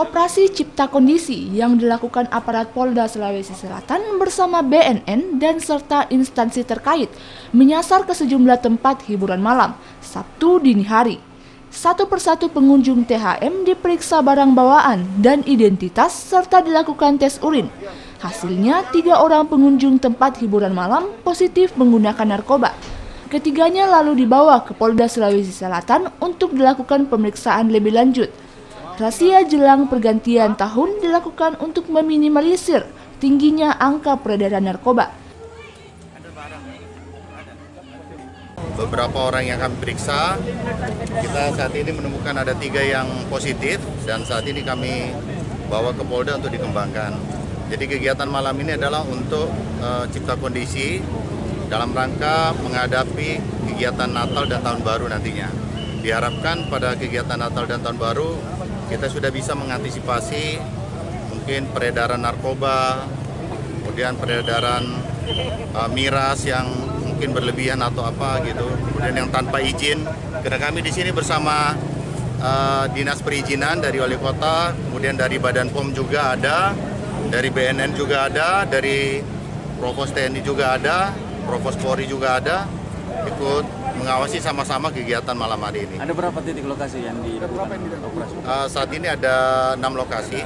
Operasi Cipta Kondisi yang dilakukan aparat Polda Sulawesi Selatan bersama BNN dan serta instansi terkait menyasar ke sejumlah tempat hiburan malam Sabtu dini hari. Satu persatu pengunjung THM diperiksa barang bawaan dan identitas serta dilakukan tes urin. Hasilnya 3 orang pengunjung tempat hiburan malam positif menggunakan narkoba. Ketiganya lalu dibawa ke Polda Sulawesi Selatan untuk dilakukan pemeriksaan lebih lanjut. Razia jelang pergantian tahun dilakukan untuk meminimalisir tingginya angka peredaran narkoba. Beberapa orang yang kami periksa, kita saat ini menemukan ada 3 yang positif dan saat ini kami bawa ke Polda untuk dikembangkan. Jadi kegiatan malam ini adalah untuk cipta kondisi dalam rangka menghadapi kegiatan Natal dan Tahun Baru nantinya. Diharapkan pada kegiatan Natal dan Tahun Baru kita sudah bisa mengantisipasi mungkin peredaran narkoba, kemudian peredaran miras yang mungkin berlebihan atau apa gitu, kemudian yang tanpa izin. Karena kami di sini bersama Dinas Perizinan dari Wali Kota, kemudian dari Badan POM juga ada, dari BNN juga ada, dari Provos TNI juga ada, Provos Polri juga ada, ikut mengawasi sama-sama kegiatan malam hari ini. Ada berapa titik lokasi yang dilakukan operasi? Saat ini ada 6 lokasi.